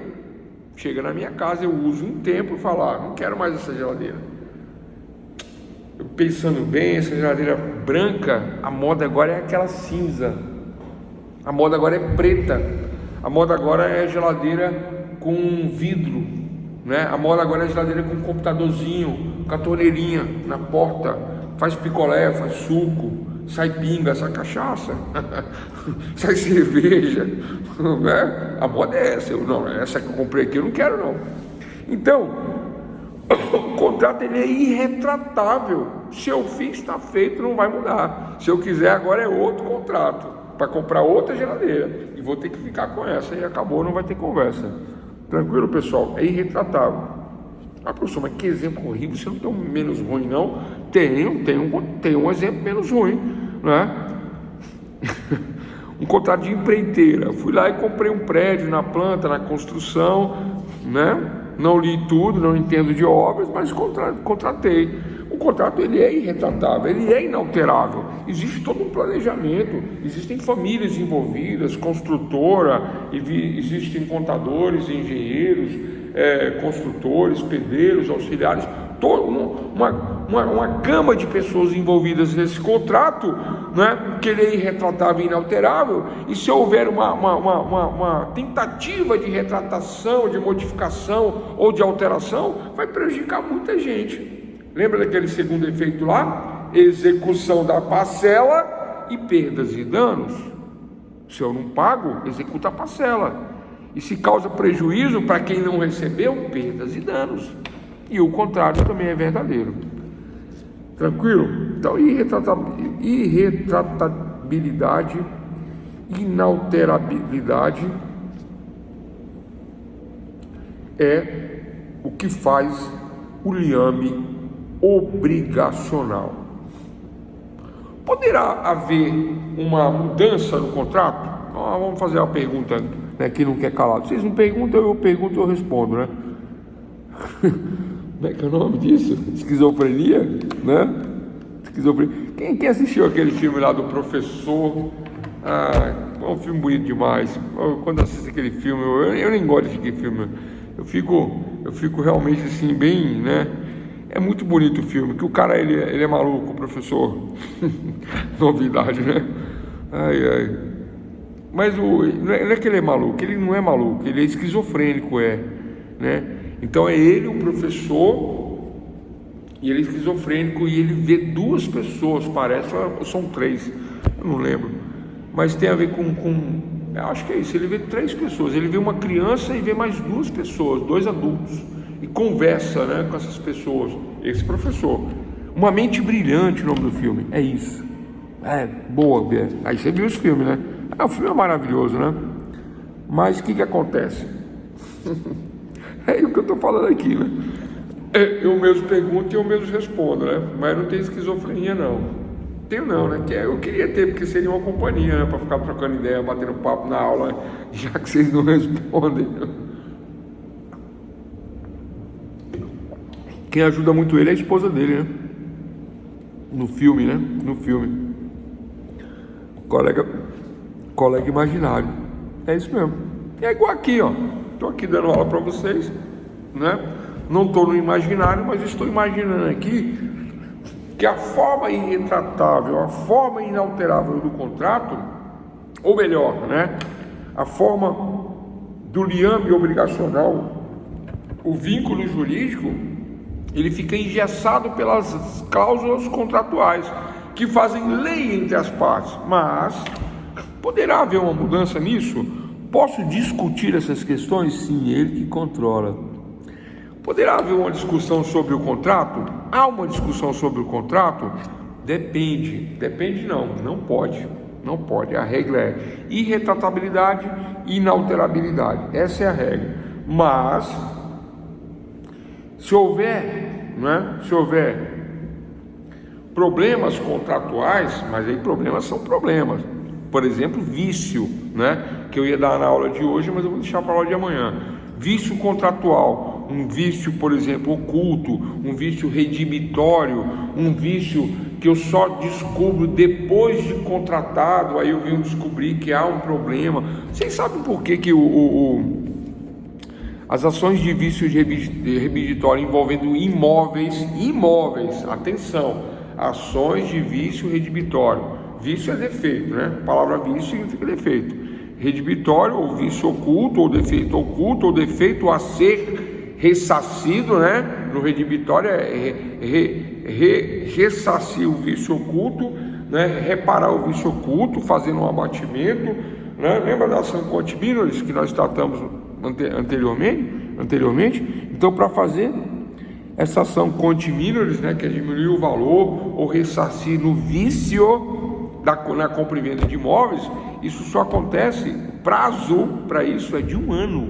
Speaker 1: chega na minha casa, eu uso um tempo e falo, não quero mais essa geladeira. Eu pensando bem, essa geladeira branca, a moda agora é aquela cinza, a moda agora é preta, a moda agora é geladeira com vidro, né? A moda agora é geladeira com computadorzinho, com a torneirinha na porta, faz picolé, faz suco, sai pinga, sai cachaça, sai cerveja, né? A moda é essa. Essa que eu comprei aqui eu não quero não. Então, o contrato, ele é irretratável. Se eu fiz, está feito, não vai mudar. Se eu quiser, agora é outro contrato para comprar outra geladeira e vou ter que ficar com essa, e acabou, não vai ter conversa. Tranquilo, pessoal? É irretratável. Ah, professor, mas que exemplo horrível, você não tem um menos ruim, não? Tem um exemplo menos ruim, né? Um contrato de empreiteira. Fui lá e comprei um prédio na planta, na construção, né? Não li tudo, não entendo de obras, mas contratei. O contrato, ele é irretratável, ele é inalterável. Existe todo um planejamento, existem famílias envolvidas, construtora, existem contadores, engenheiros, construtores, pedreiros, auxiliares, toda uma gama de pessoas envolvidas nesse contrato, né, que ele é irretratável e inalterável. E se houver uma tentativa de retratação, de modificação ou de alteração, vai prejudicar muita gente. Lembra daquele segundo efeito lá? Execução da parcela e perdas e danos. Se eu não pago, executa a parcela. E se causa prejuízo para quem não recebeu, perdas e danos. E o contrário também é verdadeiro. Tranquilo? Então, irretratabilidade, inalterabilidade é o que faz o liame obrigacional. Poderá haver uma mudança no contrato? Vamos fazer uma pergunta, né, que não quer calar. Vocês não perguntam, eu pergunto, eu respondo, né? Como é que é o nome disso? Esquizofrenia, né? Esquizofrenia. Quem assistiu aquele filme lá do professor? É um filme bonito demais. Quando assisto aquele filme, eu nem gosto de aquele filme. Eu fico realmente assim, bem, né? É muito bonito o filme, que o cara, ele é maluco, o professor. Novidade, né? Ai. Mas não é que ele é maluco, ele não é maluco, ele é esquizofrênico, né? Então é ele, o professor, e ele é esquizofrênico, e ele vê duas pessoas, parece, ou são três, eu não lembro. Mas tem a ver com eu acho que é isso, ele vê três pessoas, ele vê uma criança e vê mais duas pessoas, dois adultos, e conversa, né, com essas pessoas, esse professor. Uma Mente Brilhante, o nome do filme, é isso. Boa ver. Aí você viu os filmes, né? O filme é maravilhoso, né? Mas o que acontece? É o que eu estou falando aqui, né? Eu mesmo pergunto e eu mesmo respondo, né? Mas não tem esquizofrenia, não. Tenho não, né? Eu queria ter, porque seria uma companhia, né? Para ficar trocando ideia, batendo papo na aula, já que vocês não respondem. Quem ajuda muito ele é a esposa dele, né? No filme, né? No filme. Colega imaginário. É isso mesmo. É igual aqui, ó. Estou aqui dando aula para vocês, né? Não estou no imaginário, mas estou imaginando aqui que a forma irretratável, a forma inalterável do contrato, ou melhor, né? A forma do liame obrigacional, o vínculo jurídico, ele fica engessado pelas cláusulas contratuais que fazem lei entre as partes. Mas poderá haver uma mudança nisso? Posso discutir essas questões? Sim, ele que controla. Poderá haver uma discussão sobre o contrato? Há uma discussão sobre o contrato? Depende não pode. Não pode, a regra é irretratabilidade e inalterabilidade. Essa é a regra. Mas se houver, né? Se houver problemas contratuais, mas aí problemas são problemas. Por exemplo, vício, né? Que eu ia dar na aula de hoje, mas eu vou deixar para a aula de amanhã. Vício contratual, um vício, por exemplo, oculto, um vício redibitório, um vício que eu só descubro depois de contratado, aí eu venho descobrir que há um problema. Vocês sabem por que as ações de vício redibitório envolvendo imóveis, atenção, ações de vício redibitório. Vício é defeito, né? A palavra vício significa defeito. Redibitório, ou vício oculto, ou defeito oculto, ou defeito a ser ressarcido, né? No redibitório ressarcir o vício oculto, né? Reparar o vício oculto, fazendo um abatimento, né? Lembra da ação contimínoris que nós tratamos anteriormente? Então, para fazer essa ação contimínoris, né? Que é diminuir o valor ou ressarcir no vício na compra e venda de imóveis, isso só acontece, prazo para isso é de 1 ano.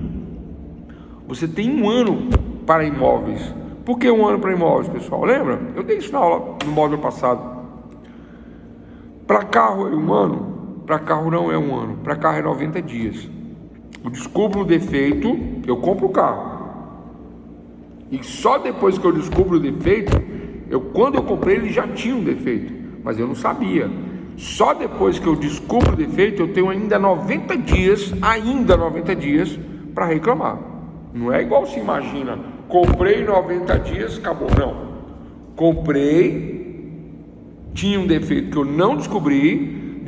Speaker 1: Você tem 1 ano para imóveis. Por que um ano para imóveis, pessoal? Lembra? Eu dei isso na aula no módulo passado. Para carro é um ano, para carro não é um ano, para carro é 90 dias. Eu descubro o defeito, eu compro o carro. E só depois que eu descubro o defeito, quando eu comprei ele já tinha um defeito, mas eu não sabia. Só depois que eu descubro o defeito, eu tenho ainda 90 dias para reclamar. Não é igual se imagina, comprei 90 dias, acabou. Não. Comprei, tinha um defeito que eu não descobri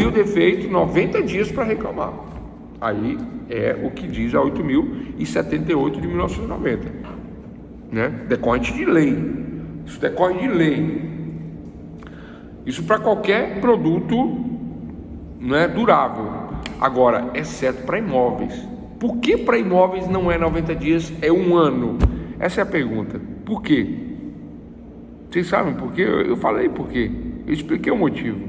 Speaker 1: o defeito, 90 dias para reclamar. Aí é o que diz a 8.078 de 1990, né? Decorrente de lei. Isso decorre de lei. Isso para qualquer produto, né, durável. Agora, exceto para imóveis. Por que para imóveis não é 90 dias, é um ano? Essa é a pergunta. Por quê? Vocês sabem por quê? Eu falei por quê. Eu expliquei o motivo.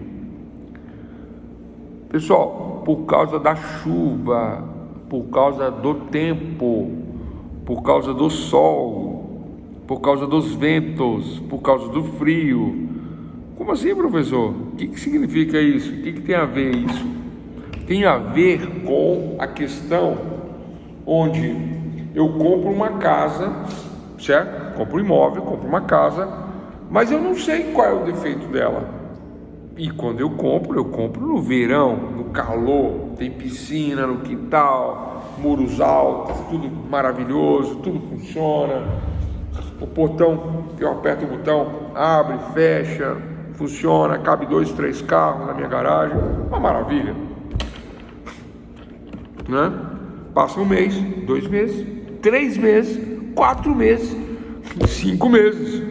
Speaker 1: Pessoal, por causa da chuva, por causa do tempo, por causa do sol, por causa dos ventos, por causa do frio. Como assim, professor? O que significa isso? O que tem a ver isso? Tem a ver com a questão onde eu compro uma casa, certo? Compro um imóvel, compro uma casa, mas eu não sei qual é o defeito dela. E quando eu compro no verão, no calor, tem piscina no quintal, muros altos, tudo maravilhoso, tudo funciona. O portão, eu aperto o botão, abre, fecha, funciona, cabe 2, 3 carros na minha garagem, uma maravilha, né? Passa um mês, 2 meses, 3 meses, 4 meses, 5 meses,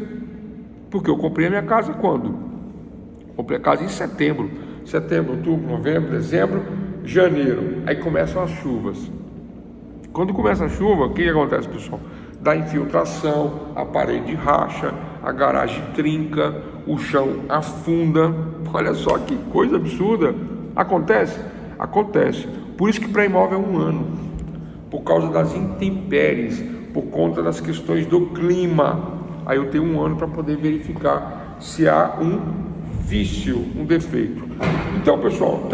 Speaker 1: porque eu comprei a minha casa quando? Comprei a casa em setembro, outubro, novembro, dezembro, janeiro, aí começam as chuvas. Quando começa a chuva, o que acontece, pessoal? Dá infiltração, a parede racha, a garagem trinca, o chão afunda. Olha só que coisa absurda. Acontece? Acontece. Por isso que para imóvel é um ano. Por causa das intempéries, por conta das questões do clima. Aí eu tenho um ano para poder verificar se há um vício, um defeito. Então, pessoal,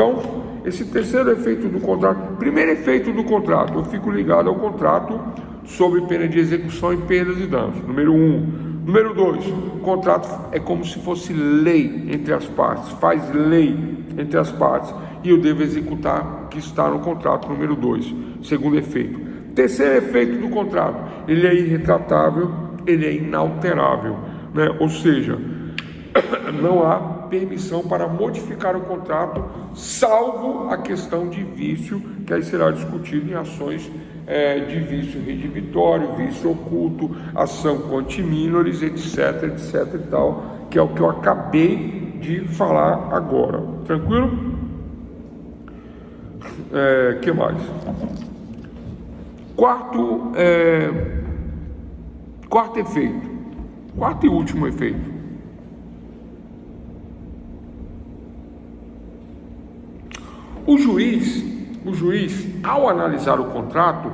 Speaker 1: esse terceiro efeito do contrato, primeiro efeito do contrato, eu fico ligado ao contrato sobre pena de execução e perdas e danos. Número 1. Número 2, o contrato é como se fosse lei entre as partes, faz lei entre as partes, e eu devo executar o que está no contrato. Número 2, segundo efeito. Terceiro efeito do contrato, ele é irretratável, ele é inalterável, né? Ou seja, não há permissão para modificar o contrato, salvo a questão de vício, que aí será discutido em ações de vício redivitório, vício oculto, ação quanti minores, etc, etc e tal, que é o que eu acabei de falar agora. Tranquilo? Que mais? Quarto efeito, quarto e último efeito. O juiz, ao analisar o contrato,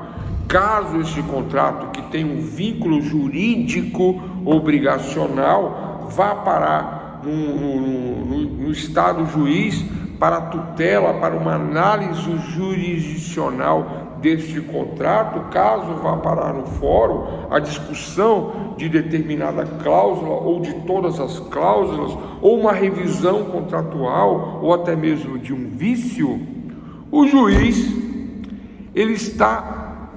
Speaker 1: caso este contrato que tem um vínculo jurídico obrigacional vá parar no estado juiz para tutela, para uma análise jurisdicional deste contrato, caso vá parar no fórum a discussão de determinada cláusula ou de todas as cláusulas, ou uma revisão contratual, ou até mesmo de um vício, o juiz, ele está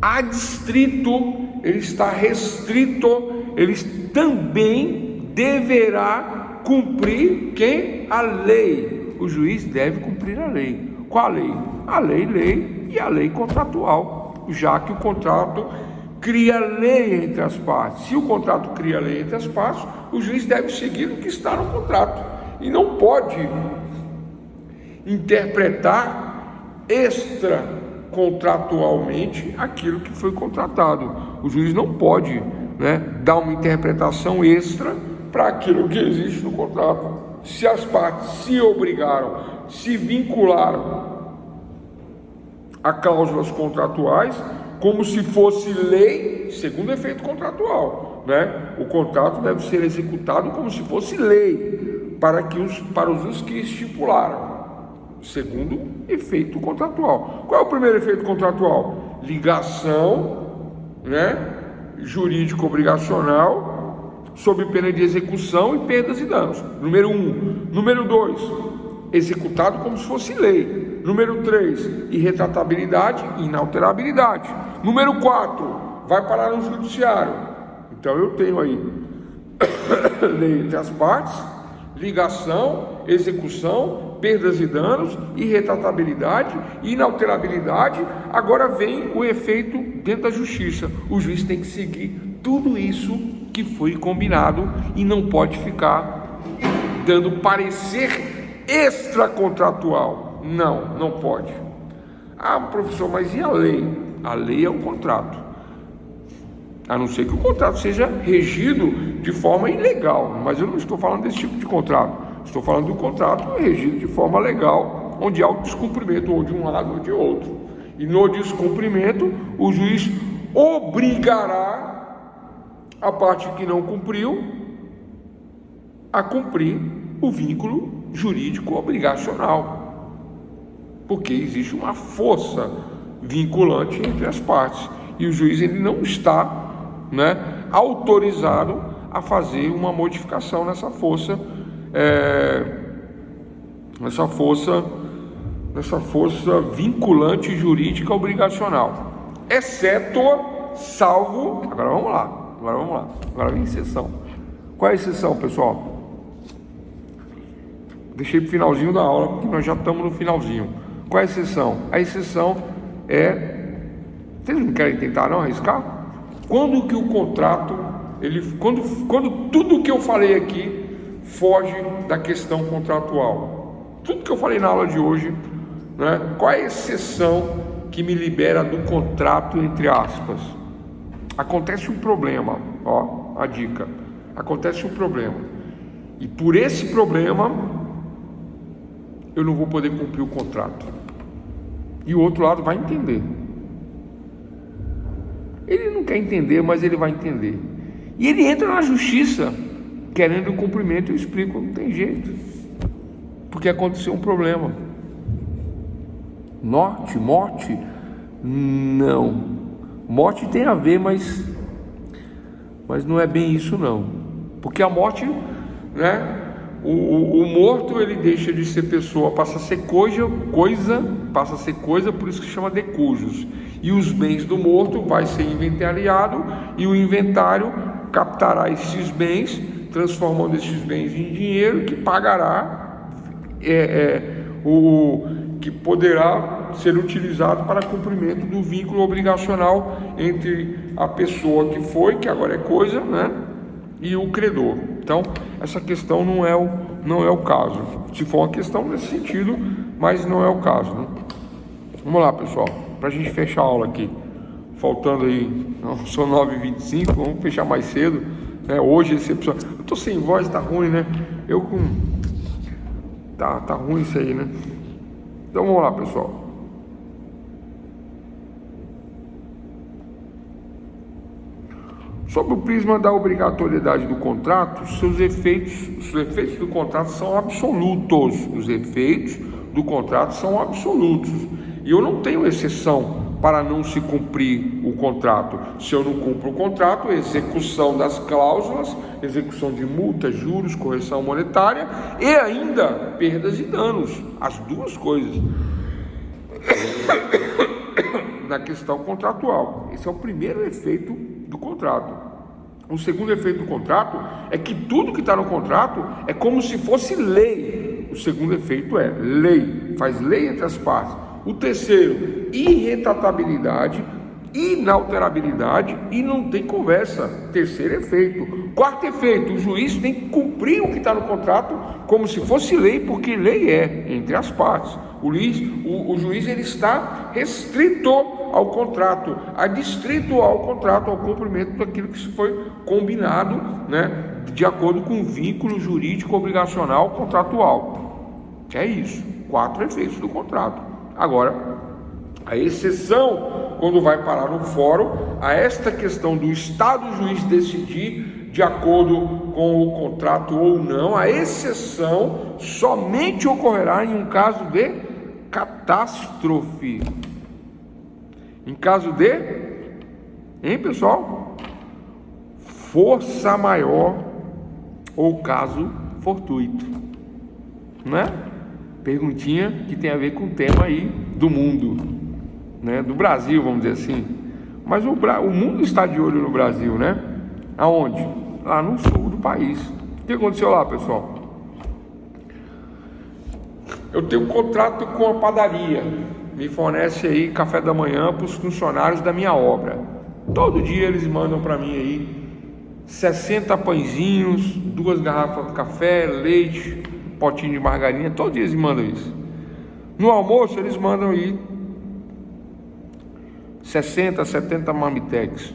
Speaker 1: adstrito, ele está restrito, ele também deverá cumprir quem? A lei. O juiz deve cumprir a lei. Qual a lei? A lei e a lei contratual, já que o contrato cria lei entre as partes. Se o contrato cria lei entre as partes, o juiz deve seguir o que está no contrato e não pode interpretar extracontratualmente aquilo que foi contratado. O juiz não pode, dar uma interpretação extra para aquilo que existe no contrato. Se as partes se obrigaram, se vincularam a cláusulas contratuais, como se fosse lei, segundo efeito contratual, né? O contrato deve ser executado como se fosse lei para os que estipularam, segundo efeito contratual. Qual é o primeiro efeito contratual? Ligação, né, jurídico obrigacional, sob pena de execução e perdas e danos. Número 1. Número 2, executado como se fosse lei. Número 3, irretratabilidade e inalterabilidade. Número 4, vai parar no judiciário. Então eu tenho aí lei entre as partes, ligação, execução, perdas e danos, irretratabilidade, inalterabilidade. Agora vem o efeito dentro da justiça. O juiz tem que seguir tudo isso que foi combinado e não pode ficar dando parecer extracontratual. Não pode. Ah, professor, mas e a lei? A lei é o contrato. A não ser que o contrato seja regido de forma ilegal, mas eu não estou falando desse tipo de contrato. Estou falando do contrato regido de forma legal, onde há o descumprimento ou de um lado ou de outro. E no descumprimento, o juiz obrigará a parte que não cumpriu a cumprir o vínculo jurídico obrigacional, porque existe uma força vinculante entre as partes e o juiz ele não está, né, autorizado a fazer uma modificação nessa força, nessa força vinculante jurídica obrigacional, exceto, salvo. Agora vamos lá. Agora vem exceção. Qual é a exceção, pessoal? Deixei para o finalzinho da aula, porque nós já estamos no finalzinho. Qual é a exceção? A exceção é... Vocês não querem tentar não arriscar? Quando que o contrato, quando tudo que eu falei aqui foge da questão contratual, tudo que eu falei na aula de hoje, né? Qual é a exceção que me libera do contrato, entre aspas? Acontece um problema, ó, a dica. Acontece um problema. E por esse problema, eu não vou poder cumprir o contrato. E o outro lado vai entender. Ele não quer entender, mas ele vai entender. E ele entra na justiça querendo o cumprimento. Eu explico, não tem jeito, porque aconteceu um problema. Morte? Não. Morte tem a ver, mas não é bem isso não. Porque a morte, né? O morto ele deixa de ser pessoa, passa a ser coisa, por isso que chama de cujos. E os bens do morto vai ser inventariado e o inventário captará esses bens, transformando esses bens em dinheiro que pagará, que poderá ser utilizado para cumprimento do vínculo obrigacional entre a pessoa que foi, que agora é coisa, né, e o credor. Então, essa questão não é o caso. Se for uma questão nesse sentido, mas não é o caso, né? Vamos lá, pessoal, para a gente fechar a aula aqui. Faltando aí, são 9h25, vamos fechar mais cedo, né? Hoje, excepção. Eu tô sem voz, tá ruim, né? Tá ruim isso aí, né? Então vamos lá, pessoal. Sob o prisma da obrigatoriedade do contrato, os efeitos do contrato são absolutos. Os efeitos do contrato são absolutos. E eu não tenho exceção para não se cumprir o contrato. Se eu não cumpro o contrato, execução das cláusulas, execução de multas, juros, correção monetária e ainda perdas e danos. As duas coisas na questão contratual. Esse é o primeiro efeito do contrato. O segundo efeito do contrato é que tudo que está no contrato é como se fosse lei. O segundo efeito é lei, faz lei entre as partes. O terceiro, irretratabilidade, inalterabilidade e não tem conversa. Terceiro efeito. Quarto efeito, o juiz tem que cumprir o que está no contrato como se fosse lei, porque lei é entre as partes. O juiz ele está restrito ao contrato, adstrito ao contrato, ao cumprimento daquilo que foi combinado, né, de acordo com o vínculo jurídico obrigacional contratual. É isso, 4 efeitos do contrato. Agora, a exceção quando vai parar no fórum, a esta questão do Estado juiz decidir de acordo com o contrato ou não, a exceção somente ocorrerá em um caso de catástrofe. Em caso de, hein, pessoal? Força maior ou caso fortuito, né? Perguntinha que tem a ver com o tema aí do mundo, né? Do Brasil, vamos dizer assim. Mas o mundo está de olho no Brasil, né? Aonde? Lá no sul do país. O que aconteceu lá, pessoal? Eu tenho um contrato com a padaria, me fornece aí café da manhã para os funcionários da minha obra. Todo dia eles mandam para mim aí 60 pãezinhos, 2 garrafas de café, leite, potinho de margarina. Todo dia eles mandam isso. No almoço eles mandam aí 60, 70 marmitex.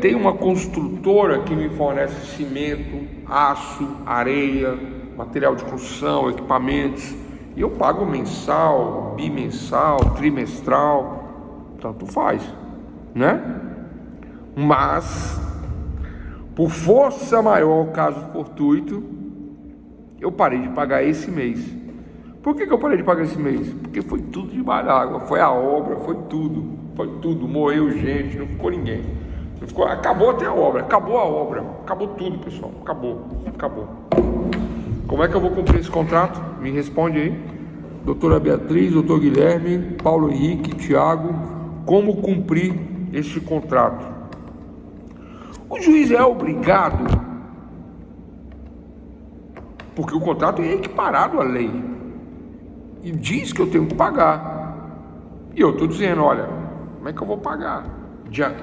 Speaker 1: Tem uma construtora que me fornece cimento, aço, areia, material de construção, equipamentos, e eu pago mensal, bimensal, trimestral, tanto faz, né? Mas, por força maior, caso fortuito, eu parei de pagar esse mês. Por que eu parei de pagar esse mês? Porque foi tudo debaixo d'água, foi a obra, foi tudo, morreu gente, não ficou ninguém. Acabou até a obra, acabou tudo, pessoal, acabou. Como é que eu vou cumprir esse contrato? Me responde aí, doutora Beatriz, doutor Guilherme, Paulo Henrique, Tiago, como cumprir este contrato? O juiz é obrigado, porque o contrato é equiparado à lei, e diz que eu tenho que pagar, e eu estou dizendo, olha, como é que eu vou pagar?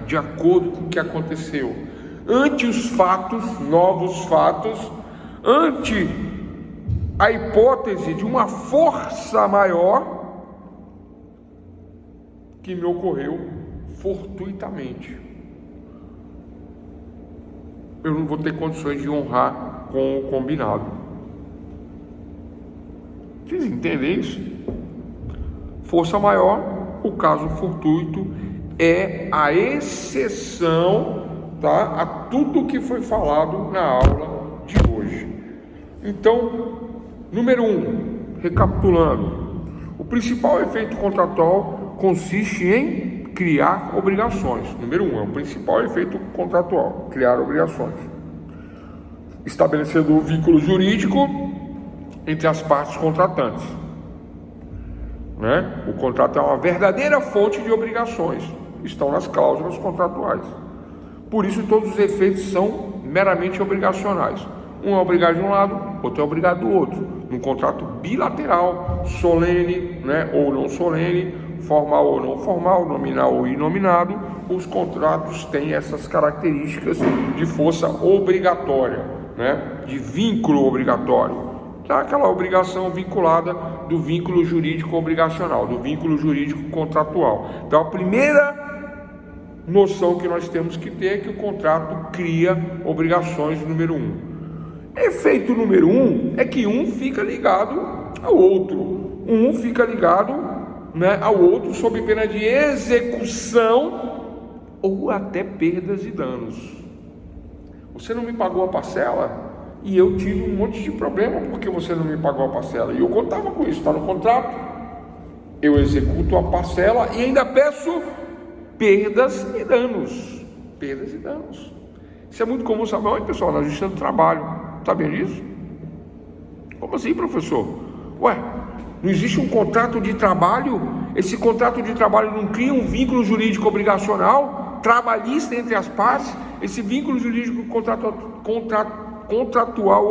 Speaker 1: De acordo com o que aconteceu, ante os fatos, novos fatos, ante a hipótese de uma força maior que me ocorreu fortuitamente. Eu não vou ter condições de honrar com o combinado. Vocês entendem isso? Força maior, o caso fortuito, é a exceção, tá, a tudo que foi falado na aula de hoje. Então, número 1, recapitulando, o principal efeito contratual consiste em criar obrigações. Número 1, é o principal efeito contratual, criar obrigações. Estabelecendo o vínculo jurídico entre as partes contratantes, né? O contrato é uma verdadeira fonte de obrigações, estão nas cláusulas contratuais. Por isso todos os efeitos são meramente obrigacionais. Um é obrigado de um lado, outro é obrigado do outro. Num contrato bilateral, solene, né, ou não solene, formal ou não formal, nominal ou inominado, os contratos têm essas características de força obrigatória, né, de vínculo obrigatório. Que é aquela obrigação vinculada do vínculo jurídico obrigacional, do vínculo jurídico contratual. Então a primeira noção que nós temos que ter é que o contrato cria obrigações, número 1. Efeito número 1 é que um fica ligado ao outro. Um fica ligado, né, ao outro sob pena de execução ou até perdas e danos. Você não me pagou a parcela e eu tive um monte de problema porque você não me pagou a parcela. E eu contava com isso, está no contrato. Eu executo a parcela e ainda peço perdas e danos. Perdas e danos. Isso é muito comum, sabe onde, pessoal? Na Justiça do Trabalho. Sabem disso? Como assim, professor? Ué, não existe um contrato de trabalho? Esse contrato de trabalho não cria um vínculo jurídico obrigacional, trabalhista entre as partes? Esse vínculo jurídico contratual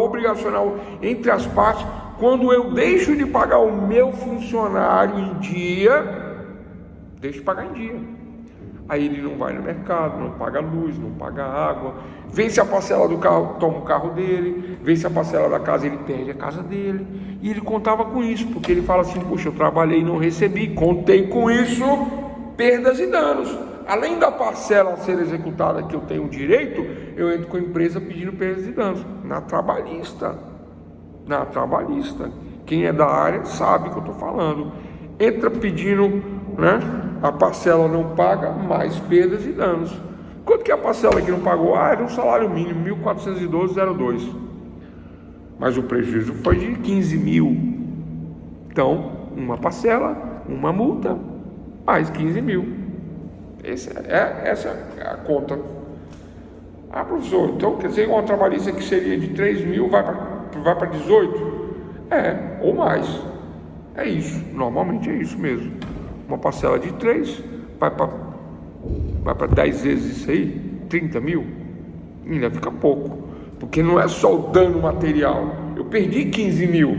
Speaker 1: obrigacional entre as partes, quando eu deixo de pagar o meu funcionário em dia, deixo de pagar em dia. Aí ele não vai no mercado, não paga luz, não paga água, vence a parcela do carro, toma o carro dele, vence a parcela da casa, ele perde a casa dele. E ele contava com isso, porque ele fala assim, poxa, eu trabalhei e não recebi, contei com isso, perdas e danos. Além da parcela a ser executada que eu tenho direito, eu entro com a empresa pedindo perdas e danos, na trabalhista. Quem é da área sabe o que eu estou falando. Entra pedindo, né, A parcela não paga, mais perdas e danos. Quanto que é a parcela que não pagou? Era um salário mínimo, 1.412,02. Mas o prejuízo foi de 15 mil. Então, uma parcela, uma multa, mais 15 mil. Essa é a conta. Ah, professor, então quer dizer uma trabalhista que seria de 3 mil vai para 18? Ou mais. É isso, normalmente é isso mesmo. Uma parcela de 3 vai para 10 vezes isso aí, 30 mil, ainda fica pouco. Porque não é só o dano material. Eu perdi 15 mil,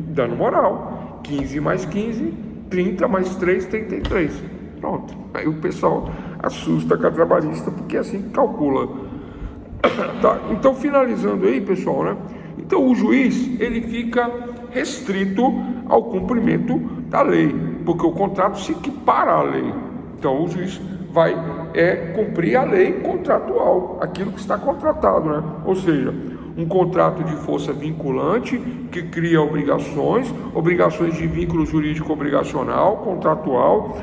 Speaker 1: dano moral. 15 mais 15, 30 mais 3, 33. Pronto. Aí o pessoal assusta com a trabalhista, porque é assim que calcula. Tá? Então, finalizando aí, pessoal, né? Então, o juiz, ele fica restrito ao cumprimento da lei, porque o contrato se equipara à lei. Então, o juiz vai cumprir a lei contratual, aquilo que está contratado, né? Ou seja, um contrato de força vinculante que cria obrigações de vínculo jurídico obrigacional, contratual,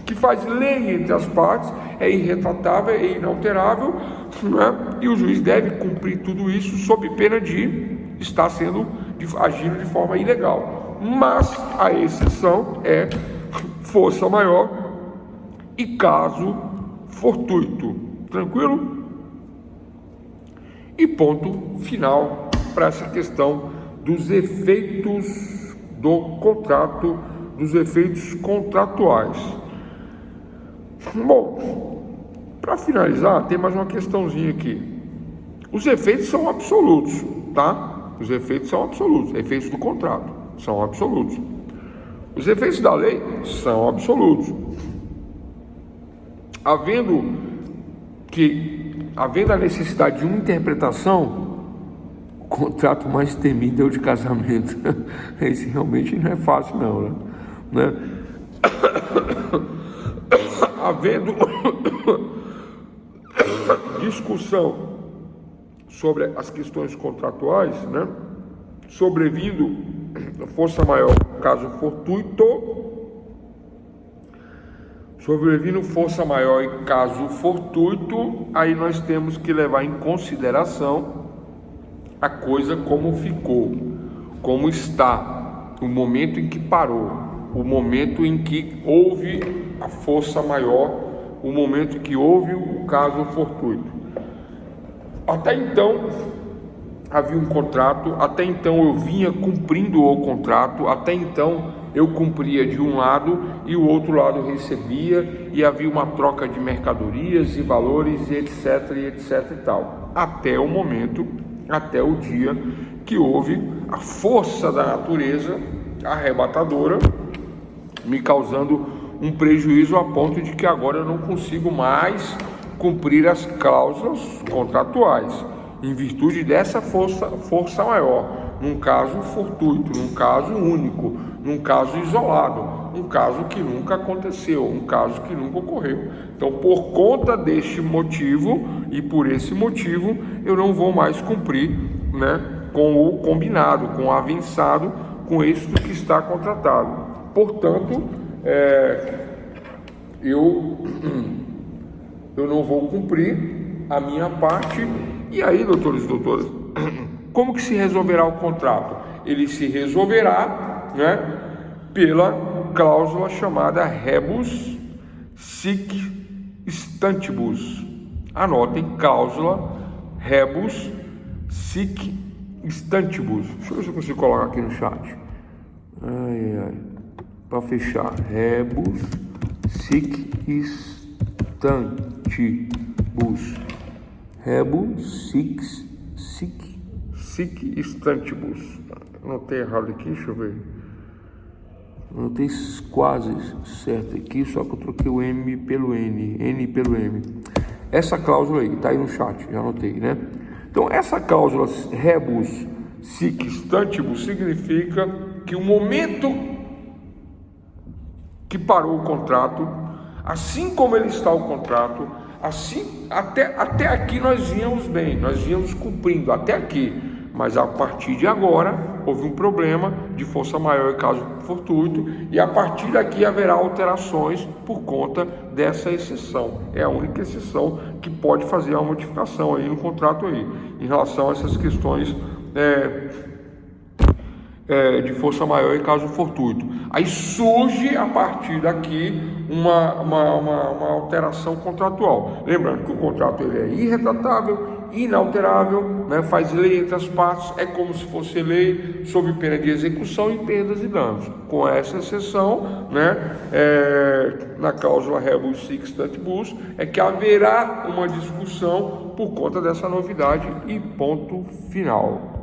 Speaker 1: que faz lei entre as partes, é irretratável, é inalterável, né? E o juiz deve cumprir tudo isso sob pena de estar agindo de forma ilegal. Mas a exceção é força maior e caso fortuito. Tranquilo? E ponto final para essa questão dos efeitos do contrato, dos efeitos contratuais. Bom, para finalizar, tem mais uma questãozinha aqui. Os efeitos são absolutos, tá? Os efeitos são absolutos, efeitos do contrato são absolutos. Os efeitos da lei são absolutos. Havendo a necessidade de uma interpretação, o contrato mais temido é o de casamento. Esse realmente não é fácil não, né? Havendo discussão sobre as questões contratuais, né? Sobrevindo força maior, caso fortuito, aí nós temos que levar em consideração a coisa como ficou, como está, o momento em que parou, o momento em que houve a força maior, o momento em que houve o caso fortuito. Até então havia um contrato, até então eu vinha cumprindo o contrato, até então eu cumpria de um lado e o outro lado recebia, e havia uma troca de mercadorias e valores e etc e tal, até o momento, até o dia que houve a força da natureza arrebatadora me causando um prejuízo a ponto de que agora eu não consigo mais cumprir as cláusulas contratuais, em virtude dessa força maior, num caso fortuito, num caso único, num caso isolado, um caso que nunca aconteceu, um caso que nunca ocorreu. Então, por conta deste motivo e por esse motivo, eu não vou mais cumprir, né, com o combinado, com o avançado, com isso que está contratado. Portanto, eu não vou cumprir a minha parte. E aí, doutores e doutoras, como que se resolverá o contrato? Ele se resolverá, né, pela cláusula chamada rebus sic stantibus. Anotem, cláusula rebus sic stantibus. Deixa eu ver se eu consigo colocar aqui no chat. Para fechar, rebus sic stantibus. Rebus sic stantibus. Anotei errado aqui, deixa eu ver. Anotei quase certo aqui, só que eu troquei o M pelo N pelo M. Essa cláusula aí, tá aí no chat, já anotei, né? Então, essa cláusula rebus sic stantibus significa que o momento que parou o contrato, assim como ele está o contrato, assim, até aqui nós íamos bem, nós íamos cumprindo até aqui, mas a partir de agora houve um problema de força maior em caso fortuito, e a partir daqui haverá alterações por conta dessa exceção. É a única exceção que pode fazer uma modificação aí no contrato aí, em relação a essas questões de força maior em caso fortuito. Aí surge a partir daqui uma alteração contratual. Lembrando que o contrato ele é irretratável, inalterável, né? Faz lei entre as partes, é como se fosse lei, sob pena de execução e perdas e danos. Com essa exceção, né? Na cláusula rebus sic stantibus, é que haverá uma discussão por conta dessa novidade e ponto final.